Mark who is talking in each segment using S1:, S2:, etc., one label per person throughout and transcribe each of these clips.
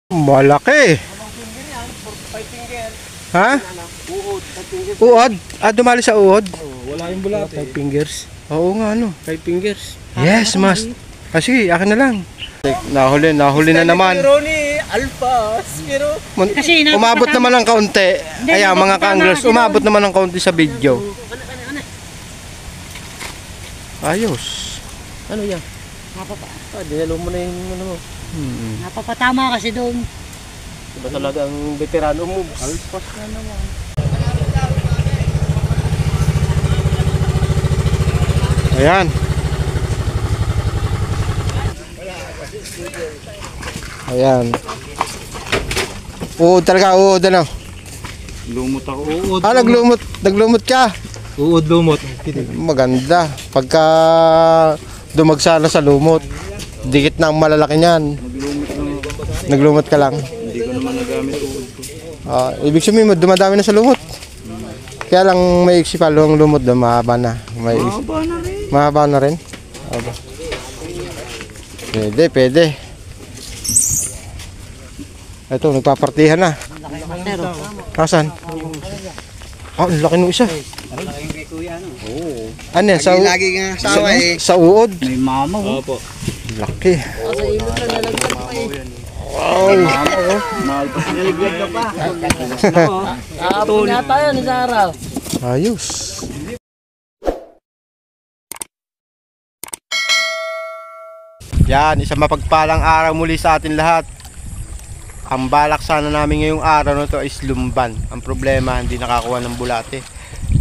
S1: Malaki. Ha? Uod? Ah, dumali sa uod?
S2: Wala yung bulat. 5 fingers.
S1: Oo nga, ano.
S2: 5 fingers.
S1: Yes, mas. Ah, sige, akin na lang. Nahuli na naman.
S2: Ronnie, alpha, pero...
S3: Kasi
S1: Umabot naman ng kaunti. Ayan, mga ka-anglers, umabot naman ng kaunti sa video. Ayos.
S2: Ano yan? Dinalo mo na yung ano mo.
S3: Napapatama kasi doon.
S2: Diba talaga ang veterano mo? Alpas na naman.
S1: Ayan. Ayan. Uod talaga, uod ano.
S2: Lumot ako. Uod.
S1: Ah, naglumot ka.
S2: Uod lumot.
S1: Maganda. Pagka dumagsa na sa lumot, dikit na ang malalaki niyan. Naglumot ka lang.
S2: Hindi ko naman nagamit uod ko.
S1: Ibig sabihin mo, dumadami na sa lumot. Kaya lang may iksi pa, luwang lumot doon, mahaba na.
S2: Mahaba na rin.
S1: Mahaba na rin? Aba. Pwede. Ito, nagpapartihan na. Kasan? Ah, ang laki ng isa. Ano yan?
S2: Lagi nga sawa eh.
S1: Sa uod?
S2: May mama oh. Opo.
S1: Laki.
S3: Sa ilog na nalagyan pa eh.
S1: Wow.
S2: Mama oh. Mahal pa sa naliglag ka pa.
S3: Aapon nga tayo ni Sarah.
S1: Ayos. Yan, isang mapagpalang araw muli sa atin lahat. Ang balak sana namin ngayong araw na to is lumban. Ang problema, hindi nakakuha ng bulate.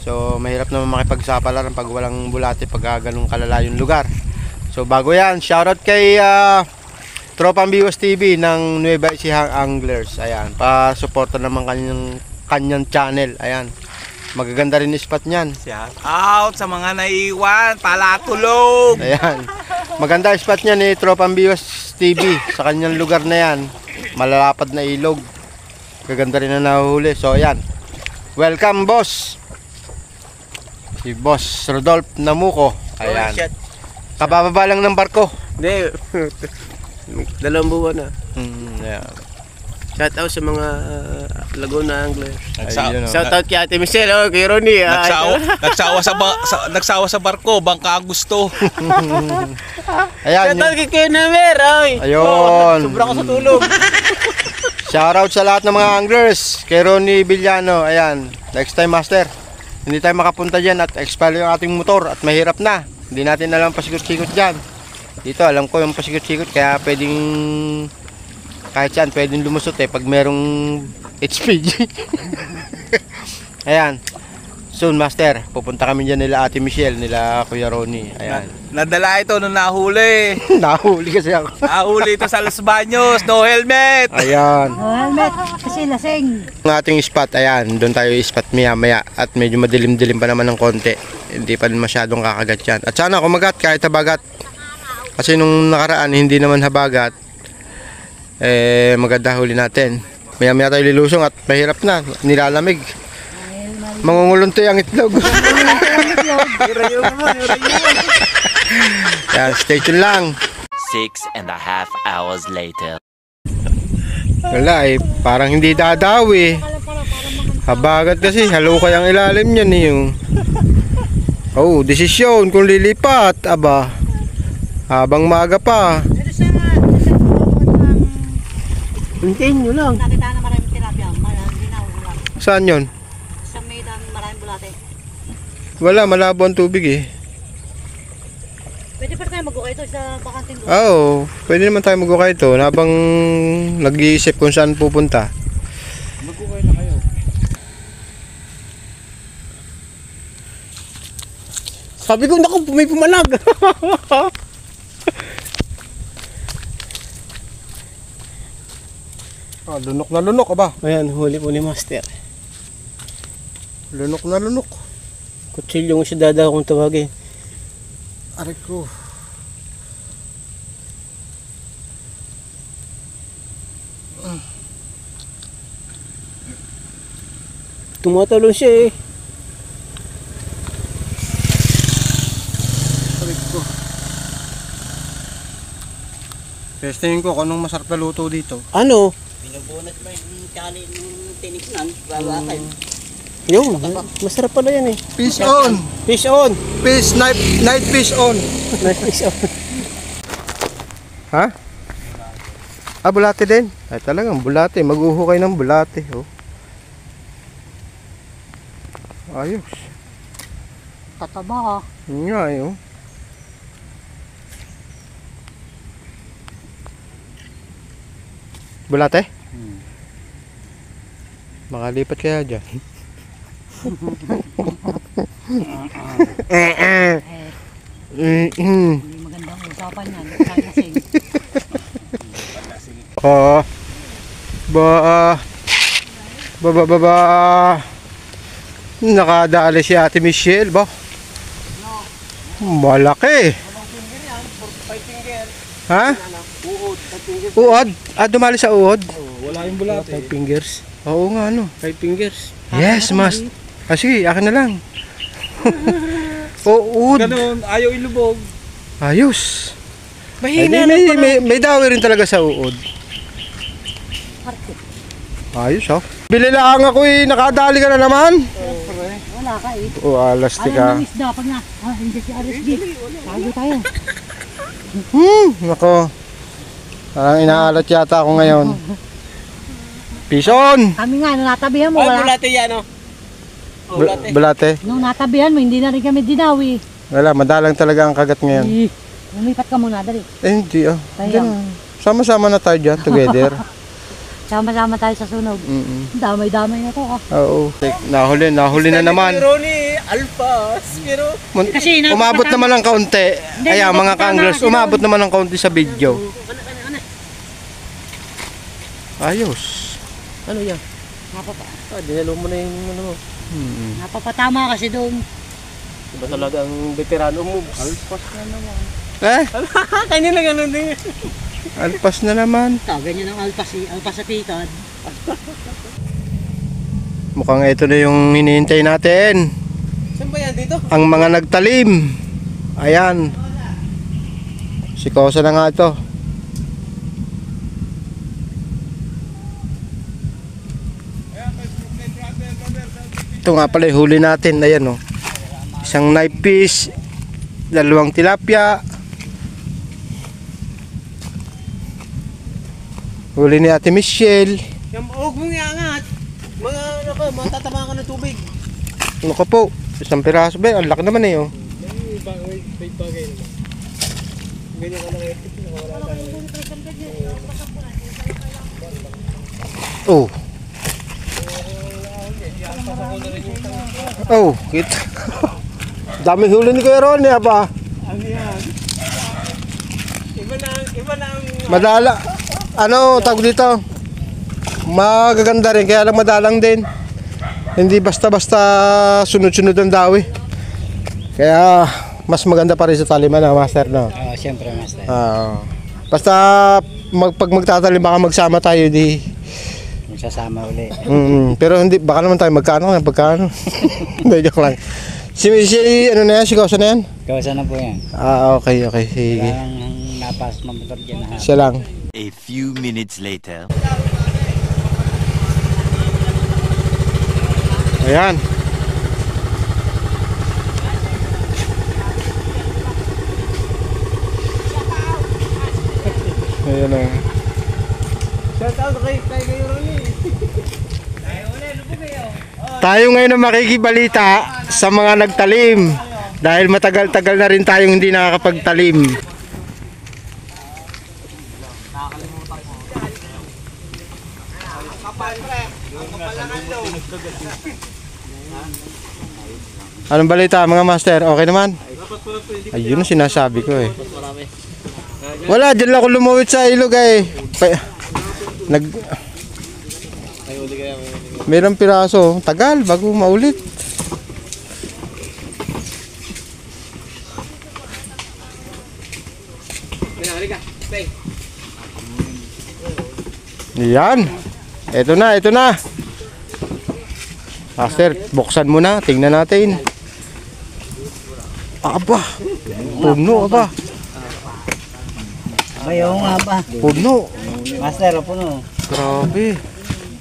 S1: So, mahirap naman makipagsapalaran pag walang bulate pag ganun kalala yung lugar. So, bago yan, shoutout kay Tropang Biwas TV ng Nueva Ecija Anglers. Ayan, pa-suporta naman kanyang channel. Ayan, magaganda rin spot niyan.
S2: Shout out sa mga naiwan, palatulog.
S1: Ayan, maganda spot niya ni Tropang Biwas TV sa kanyang lugar na yan. Malalapad na ilog. Gaganda rin na nahuhuli. So ayan, welcome boss. Si Boss Rodolph Namuco. Ayan, kabababa lang ng barko.
S2: Hindi. 2 buwan na.
S1: Ayan.
S2: Shout out sa mga Laguna Anglers.
S1: Ayun,
S2: Shout out kay Ate Michelle, kay Ronnie.
S4: Nagsawa sa barko, bangka ang gusto.
S1: Ayan.
S2: Shout out kay Kenamer.
S1: Ayun.
S2: Sobra ko sa tulog.
S1: Shoutout sa lahat ng mga anglers. Kay Ronnie Villano. Ayan. Next time master, hindi tayo makapunta dyan at expire yung ating motor at mahirap na. Hindi natin alam pasikot-sikot dyan. Dito alam ko yung pasikot-sikot kaya pwedeng kahit saan pwedeng lumusot pag merong HPG. Ayan. Soon master, pupunta kami dyan nila Ate Michelle, nila Kuya Ronnie. Ayan.
S4: Nadala ito nung nahuli.
S1: Nahuli kasi ako.
S4: Nahuli ito sa Los Baños, no helmet.
S1: Ayan.
S3: Helmet kasi lasing.
S1: Ang ating spot, ayan, doon tayo spot maya at medyo madilim-dilim pa naman ng konti. Hindi pa masyadong kakagat yan. At sana kumagat kahit habagat. Kasi nung nakaraan hindi naman habagat. Maganda huli natin. Maya tayo lilusong at mahirap na, nilalamig. Mangunguluntoy ang itlog. Yan, stay tuned lang.
S5: 6.5 hours later.
S1: Wala parang hindi dadawi. Habagat kasi, halukay ang ilalim niyan yung. Oh, desisyon kung lilipat, aba. Habang maaga pa.
S2: Hintayin nyo lang.
S3: Nakita na maraming tilapia. Hindi na wala.
S1: Saan yun?
S3: Sa may maraming bulate.
S1: Wala, malabo ang tubig eh.
S3: Pwede pa tayo mag-ukay ito sa bakanting lugar.
S1: Oo, pwede naman tayo mag-ukay ito habang nag-iisip kung saan pupunta.
S2: Mag-ukay na kayo. Sabi ko, naku, may pumalag.
S1: Lunok na lunok, aba.
S2: Ayan, huli po ni Master.
S1: Lunok na lunok.
S2: Kutsilyo mo siya dada kung tawagin.
S1: Aray ko.
S2: Tumatalon siya eh.
S1: Aray ko. Testingin ko kung anong masarap na luto dito.
S2: Ano?
S3: Binubunot mo yung kali ng tiniknan. Babakan.
S2: Yung, masarap pala yan eh.
S1: Fish on!
S2: Fish on!
S1: Fish, night fish on!
S2: Fish on.
S1: Ha? Ah, bulate din? Ay, talagang bulate. Mag-uhukay ng bulate. Oh. Ayos.
S3: Tataba ah.
S1: Yun nga eh. Oh. Bulate? Makalipat kaya dyan.
S3: Hindi magandang usapan yan. Lasing.
S1: Ba. Nakadali si Ate Michelle ba? Malaki. Ha? Uod. Ah, dumali sa uod.
S2: Wala yung bulate. 5 fingers.
S1: Oo nga, ano.
S2: 5 fingers.
S1: Yes, mas. Ah, sige, akin na lang. Uod.
S2: Ganun, ayaw ilubog.
S1: Ayos. Ay,
S2: Mahina
S1: may dawi rin talaga sa uod. Ayos, oh. Bili lang ako eh. Nakadali ka na naman.
S3: Wala ka eh.
S1: Oh, alastik
S3: Ayaw
S1: ka.
S3: ng isda pag na. Ah, hindi si RSG. Tago tayo.
S1: Nako. Parang inaalat yata ako ngayon. Pison!
S3: Kami nga, nung natabihan mo,
S2: Ay,
S3: wala.
S2: bulate yan oh. Oh, bulate.
S1: Bulate.
S3: Nung natabihan mo, hindi na rin kami dinawi.
S1: Wala, madalang talaga ang kagat ngayon.
S3: Eh, lumipat ka muna, dali.
S1: Eh, hindi ah.
S3: Sayang.
S1: Sama-sama na tayo dyan, together.
S3: Sama-sama tayo sa sunog. Damay-damay na to ah.
S1: Oo. Nahuli na naman.
S2: Pero ni Alphas, pero
S3: Kasi
S1: Umabot naman ng kaunti. Kaya mga kanglers, umabot naman ng kaunti sa video. Ayos.
S2: ano yan? Ah, dinalo mo na yung ano mo.
S3: Napapatama kasi doon.
S2: Iba talaga ang veterano moves.
S3: Alpas na naman.
S1: Eh,
S2: Kanina ganun din.
S1: alpas na naman.
S3: Ganyan ang alpas eh. Alpas sa tikad.
S1: Mukhang ito na yung hinihintay natin.
S2: Saan ba yan dito?
S1: Ang mga nagtalim. Ayan. Sikosa na nga ito. Ito nga pala yung huli natin. Ayan oh. Isang knife fish, 2 tilapia. Huli ni Ate Michelle.
S2: Yung huwag mong iangat. Mga ano ka, matatamaan ka ng tubig.
S1: Ano ka po? 1 piraso ba? Ang laki naman eh oh.
S2: May bagay naman. Ganyan ka lang eh.
S1: Oh. Oh, kita. Dami huli ni Kuya Ronnie ba?
S2: Ano yan? Iba na ang
S1: Madala. Ano, tawag dito? Magaganda rin, kaya lang madalang din. Hindi basta-basta sunod-sunod ang dawi. Kaya mas maganda pa rin sa taliman na, master, no?
S3: Oo, siyempre master.
S1: Basta pag magtatalim baka magsama tayo di.
S3: Magsasama uli.
S1: Pero hindi, baka naman tayo magkano. Hindi, joke lang. Si ano na yan? Si Kosa na yan?
S3: Kawasan na po yan.
S1: Ah, okay. Sige.
S3: Ang napas mamotor dyan na.
S1: Siya lang.
S5: A few minutes later.
S1: Ayan. Ayan o.
S2: shout out kay kayo Ronnie.
S1: Tayo ngayon ang makikibalita sa mga nagtalim. Dahil matagal-tagal na rin tayong hindi nakakapagtalim. Anong balita mga master? Okay naman? Ayun ang sinasabi ko eh. Wala, dyan lang ako lumuwit sa ilog eh. Mayroong piraso. Tagal bago maulit. Yan. Ito na. Master, buksan mo na. Tingnan natin. Aba. Puno
S3: Ayaw nga ba?
S1: Puno.
S3: Master, puno.
S1: Grabe.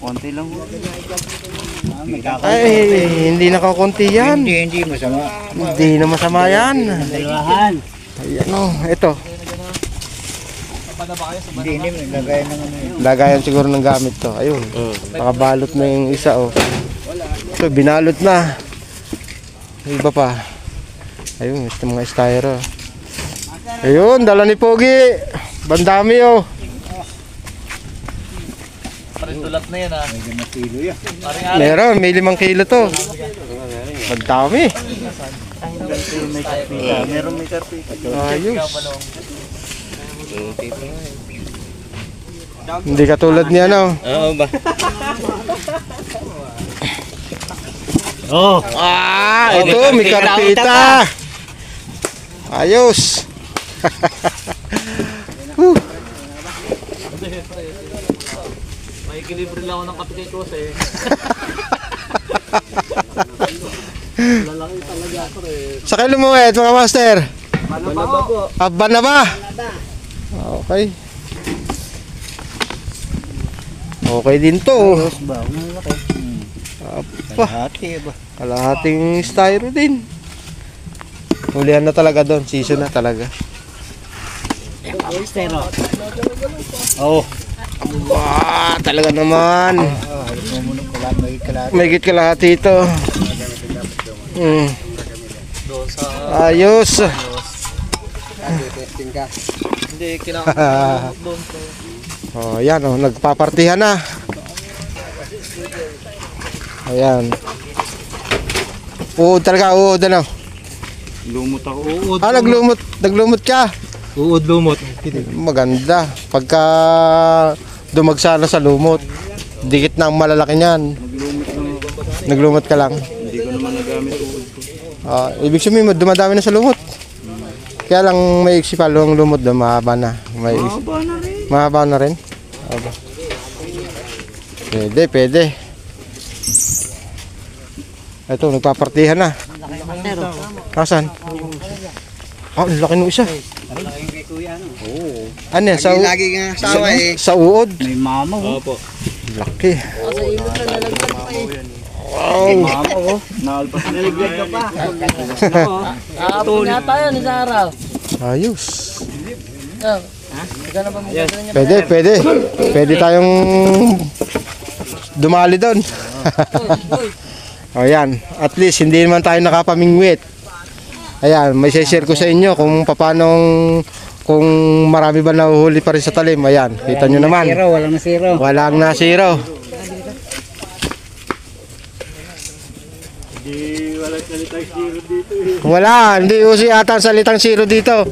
S2: Konti lang.
S1: Ay, hindi nakakunti yan.
S2: Hindi masama.
S1: Hindi na masama yan.
S2: Dalawahan.
S1: Ayan o, ito.
S2: Hindi lagay ng ano yun.
S1: Lagayan siguro ng gamit to. Ayun. Nakabalot na yung isa oh. Ito, binalot na. Yung iba pa. Ayun, ito mga styro. Ayun, dala ni Pogi. Bandami oh.
S4: Tulat na yan ah.
S2: Medyo matilo yan.
S1: Meron, may 5 kilo to. Bandami.
S2: Meron may karpita.
S1: Ayos. Hindi katulad niya no.
S2: Oo ba? Oh.
S1: Ah, ito may karpita. Ayos.
S4: May kilibre lang ako ng kape kay Kose eh.
S1: Sakay lumuwet mga master. Aba na ba? Okay. Okay din to. Apa.
S2: Hati ba?
S1: Kalahating styro din. Hulihan na talaga doon. Season na talaga.
S2: Oh.
S1: Wow, talaga naman.
S2: Halos mo muna kulat may kalat.
S1: May kalahati ito. Ayos.
S4: Hindi, kinakain doon.
S1: Oh, yan oh, nagpapartihan na. Ayan. Uod talaga, uod ano.
S2: Lumot ako. Uod.
S1: Ah, naglumot ka.
S2: Uod lumot.
S1: Maganda. Pagka dumagsa na sa lumot, dikit na ang malalaki niyan. Naglumot ka lang.
S2: Hindi ko naman nagamit uod ko.
S1: Ibig sabihin mo, dumadami na sa lumot. Kaya lang may iksi pa ang lumot doon, mahaba na.
S2: Mahaba na rin.
S1: Mahaba na rin? Aba. Pwede. Ito, nagpapartihan na. Kasan? Ah, ang laki ng isa. Ano yan?
S2: Lagi nga sawa eh.
S1: Sa uod.
S2: May mama oh. Opo.
S1: Laki. Wow.
S2: Mama oh. Naalpas na naliglag ka pa.
S3: Aapon na tayo ni sa araw.
S1: Ayos.
S3: Oh. Ikaw na ba magdadala niya?
S1: Pwede. Pwede tayong dumali doon. O yan. At least hindi naman tayo nakapamingwit. Ayan, may share ko sa inyo kung paano kung marami ba nahuhuli pa rin sa talim. Ayan, kita nyo naman.
S2: Walang nasiro.
S1: Walang nasiro.
S2: Walang salitang zero dito eh.
S1: Wala, hindi usi ata ang salitang zero dito.